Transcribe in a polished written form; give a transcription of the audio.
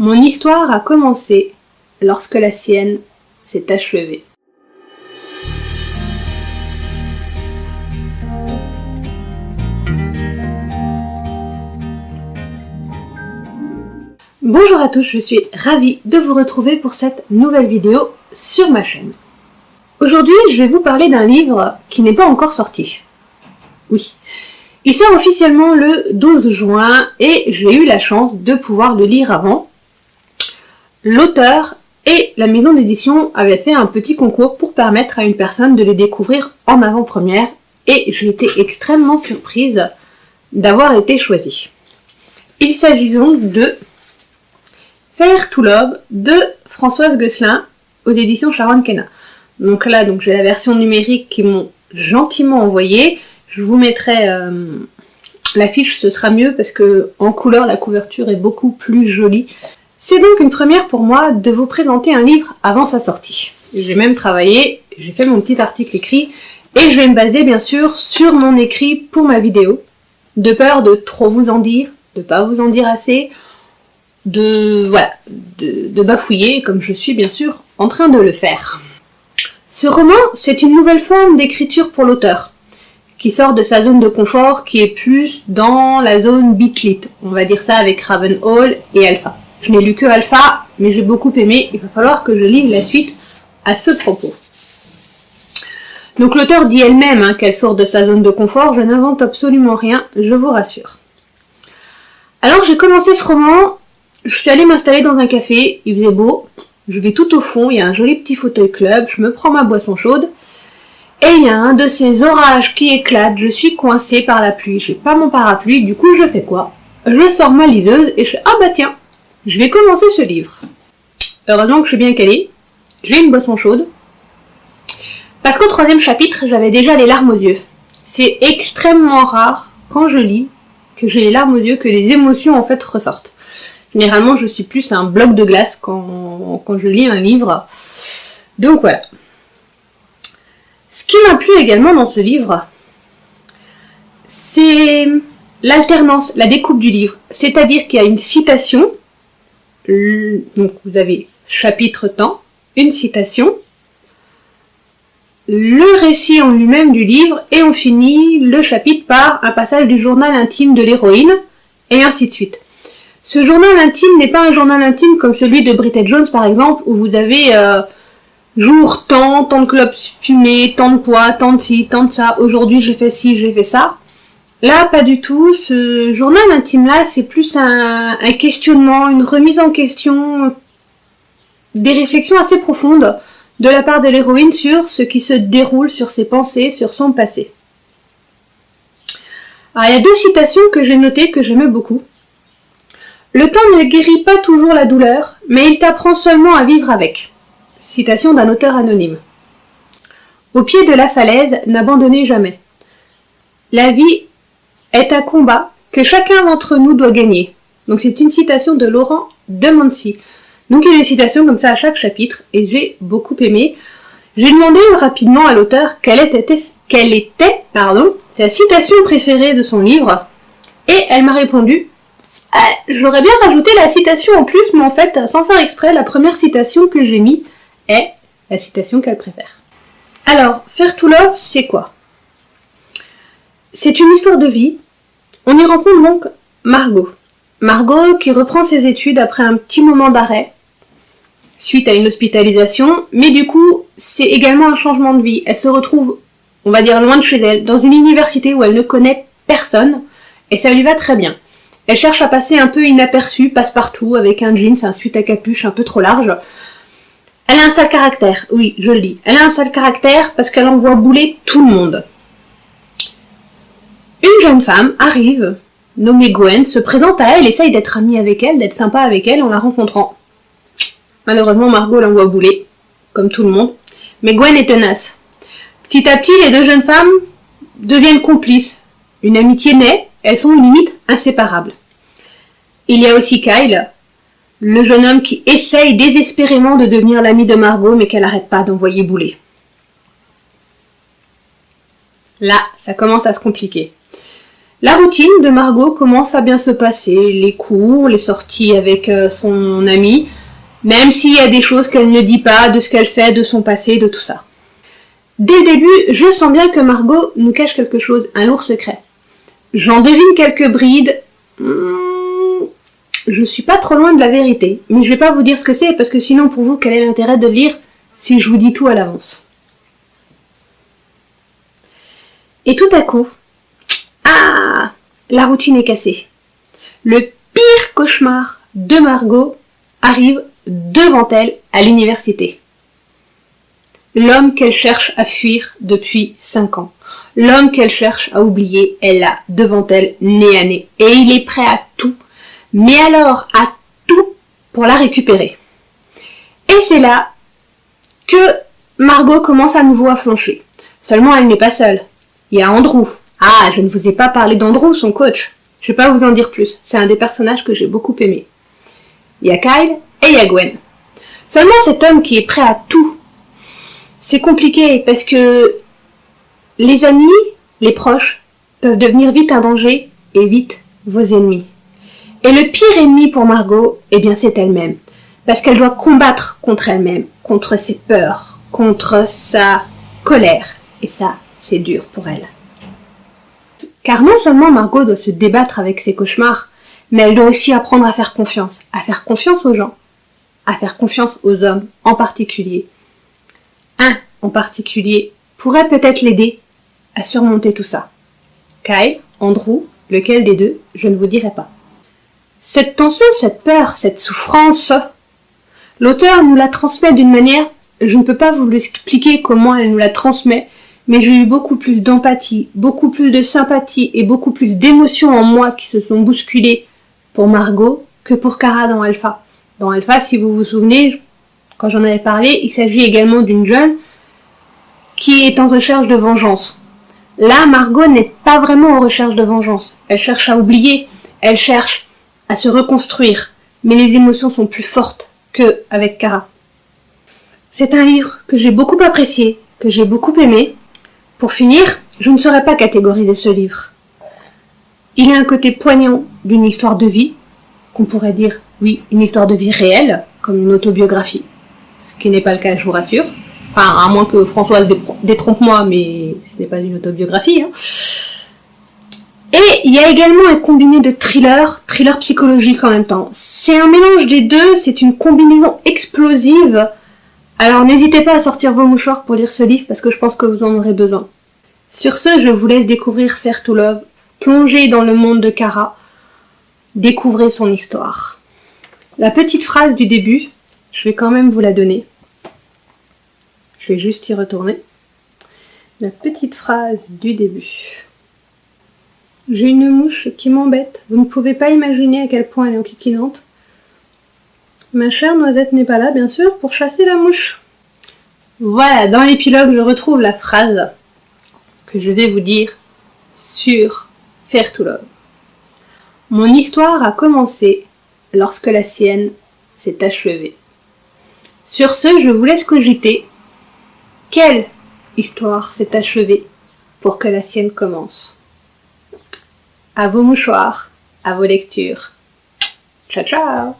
Mon histoire a commencé lorsque la sienne s'est achevée. Bonjour à tous, je suis ravie de vous retrouver pour cette nouvelle vidéo sur ma chaîne. Aujourd'hui, je vais vous parler d'un livre qui n'est pas encore sorti. Oui, il sort officiellement le 12 juin et j'ai eu la chance de pouvoir le lire avant. L'auteur et la maison d'édition avaient fait un petit concours pour permettre à une personne de le découvrir en avant-première et j'ai été extrêmement surprise d'avoir été choisie. Il s'agit donc de Faire to Love de Françoise Gosselin aux éditions Sharon Kenna. Donc là, j'ai la version numérique qu'ils m'ont gentiment envoyée. Je vous mettrai l'affiche, ce sera mieux parce que en couleur, la couverture est beaucoup plus jolie. C'est donc une première pour moi de vous présenter un livre avant sa sortie. J'ai même travaillé, j'ai fait mon petit article écrit et je vais me baser bien sûr sur mon écrit pour ma vidéo. De peur de trop vous en dire, de pas vous en dire assez, de bafouiller comme je suis bien sûr en train de le faire. Ce roman, c'est une nouvelle forme d'écriture pour l'auteur, qui sort de sa zone de confort, qui est plus dans la zone beat-lit. On va dire ça avec Ravenhall et Alpha. Je n'ai lu que Alpha, mais j'ai beaucoup aimé, il va falloir que je lise la suite à ce propos. Donc l'auteur dit elle-même qu'elle sort de sa zone de confort, je n'invente absolument rien, je vous rassure. Alors j'ai commencé ce roman, je suis allée m'installer dans un café, il faisait beau, je vais tout au fond, il y a un joli petit fauteuil club, je me prends ma boisson chaude, et il y a un de ces orages qui éclatent, je suis coincée par la pluie, j'ai pas mon parapluie, du coup je fais quoi? Je sors ma liseuse et je fais « Ah bah tiens, je vais commencer ce livre ». Heureusement que je suis bien calée, j'ai une boisson chaude, parce qu'au 3e chapitre, j'avais déjà les larmes aux yeux. C'est extrêmement rare, quand je lis, que j'ai les larmes aux yeux, que les émotions en fait ressortent. Généralement, je suis plus un bloc de glace quand je lis un livre. Donc voilà. Ce qui m'a plu également dans ce livre, c'est l'alternance, la découpe du livre. C'est-à-dire qu'il y a une citation, donc vous avez chapitre temps, une citation, le récit en lui-même du livre, et on finit le chapitre par un passage du journal intime de l'héroïne, et ainsi de suite. Ce journal intime n'est pas un journal intime comme celui de Bridget Jones par exemple, où vous avez jour tant de clopes fumées, tant de poids, tant de ci, tant de ça, aujourd'hui j'ai fait ci, j'ai fait ça. Là, pas du tout. Ce journal intime-là, c'est plus un questionnement, une remise en question, des réflexions assez profondes de la part de l'héroïne sur ce qui se déroule, sur ses pensées, sur son passé. Alors, il y a 2 citations que j'ai notées, que j'aimais beaucoup. Le temps ne guérit pas toujours la douleur, mais il t'apprend seulement à vivre avec. Citation d'un auteur anonyme. Au pied de la falaise, n'abandonnez jamais. La vie est un combat que chacun d'entre nous doit gagner. Donc c'est une citation de Laurent de Mancy. Donc il y a des citations comme ça à chaque chapitre, et j'ai beaucoup aimé. J'ai demandé rapidement à l'auteur quelle était sa citation préférée de son livre, et elle m'a répondu j'aurais bien rajouté la citation en plus, mais en fait, sans faire exprès, la première citation que j'ai mise est la citation qu'elle préfère. Alors, Faire to Love, c'est quoi? C'est une histoire de vie. On y rencontre donc Margot. Margot qui reprend ses études après un petit moment d'arrêt, suite à une hospitalisation, mais du coup, c'est également un changement de vie. Elle se retrouve, on va dire, loin de chez elle, dans une université où elle ne connaît personne, et ça lui va très bien. Elle cherche à passer un peu inaperçue, passe-partout, avec un jeans, un sweat à capuche un peu trop large. Elle a un sale caractère, oui, je le dis. Elle a un sale caractère parce qu'elle envoie bouler tout le monde. Une jeune femme arrive, nommée Gwen, se présente à elle, essaye d'être amie avec elle, d'être sympa avec elle en la rencontrant. Malheureusement, Margot l'envoie bouler, comme tout le monde. Mais Gwen est tenace. Petit à petit, les 2 jeunes femmes deviennent complices. Une amitié naît, elles sont limite inséparables. Il y a aussi Kyle, le jeune homme qui essaye désespérément de devenir l'ami de Margot, mais qu'elle n'arrête pas d'envoyer bouler. Là, ça commence à se compliquer. La routine de Margot commence à bien se passer, les cours, les sorties avec son ami, même s'il y a des choses qu'elle ne dit pas, de ce qu'elle fait, de son passé, de tout ça. Dès le début, je sens bien que Margot nous cache quelque chose, un lourd secret. J'en devine quelques brides. Je suis pas trop loin de la vérité, mais je vais pas vous dire ce que c'est, parce que sinon pour vous, quel est l'intérêt de lire si je vous dis tout à l'avance? Et tout à coup, la routine est cassée. Le pire cauchemar de Margot arrive devant elle à l'université. L'homme qu'elle cherche à fuir depuis 5 ans. L'homme qu'elle cherche à oublier, elle l'a devant elle, nez à nez. Et il est prêt à tout, mais alors à tout pour la récupérer. Et c'est là que Margot commence à nouveau à flancher. Seulement, elle n'est pas seule. Il y a Andrew. Ah, je ne vous ai pas parlé d'Andrew, son coach. Je ne vais pas vous en dire plus. C'est un des personnages que j'ai beaucoup aimé. Il y a Kyle et il y a Gwen. Seulement cet homme qui est prêt à tout, c'est compliqué parce que les amis, les proches, peuvent devenir vite un danger et vite vos ennemis. Et le pire ennemi pour Margot, eh bien c'est elle-même. Parce qu'elle doit combattre contre elle-même, contre ses peurs, contre sa colère. Et ça, c'est dur pour elle. Car non seulement Margot doit se débattre avec ses cauchemars, mais elle doit aussi apprendre à faire confiance aux gens, à faire confiance aux hommes en particulier. Un en particulier pourrait peut-être l'aider à surmonter tout ça. Kyle, Andrew, lequel des deux, je ne vous dirai pas. Cette tension, cette peur, cette souffrance, l'auteur nous la transmet d'une manière, je ne peux pas vous l'expliquer comment elle nous la transmet, mais j'ai eu beaucoup plus d'empathie, beaucoup plus de sympathie et beaucoup plus d'émotions en moi qui se sont bousculées pour Margot que pour Kara dans Alpha. Dans Alpha, si vous vous souvenez, quand j'en avais parlé, il s'agit également d'une jeune qui est en recherche de vengeance. Là, Margot n'est pas vraiment en recherche de vengeance. Elle cherche à oublier, elle cherche à se reconstruire, mais les émotions sont plus fortes qu'avec Kara. C'est un livre que j'ai beaucoup apprécié, que j'ai beaucoup aimé. Pour finir, je ne saurais pas catégoriser ce livre. Il a un côté poignant d'une histoire de vie, qu'on pourrait dire, oui, une histoire de vie réelle, comme une autobiographie, ce qui n'est pas le cas, je vous rassure. Enfin, à moins que Françoise détrompe-moi, mais ce n'est pas une autobiographie. Et il y a également un combiné de thriller psychologique en même temps. C'est un mélange des deux, c'est une combinaison explosive. Alors n'hésitez pas à sortir vos mouchoirs pour lire ce livre parce que je pense que vous en aurez besoin. Sur ce, je vous laisse découvrir Faire to Love, plonger dans le monde de Kara, découvrez son histoire. La petite phrase du début, je vais quand même vous la donner. Je vais juste y retourner. La petite phrase du début. J'ai une mouche qui m'embête. Vous ne pouvez pas imaginer à quel point elle est enquiquinante. Ma chère Noisette n'est pas là, bien sûr, pour chasser la mouche. Voilà, dans l'épilogue, je retrouve la phrase que je vais vous dire sur Faire to Love. Mon histoire a commencé lorsque la sienne s'est achevée. Sur ce, je vous laisse cogiter. Quelle histoire s'est achevée pour que la sienne commence? À vos mouchoirs, à vos lectures. Ciao, ciao!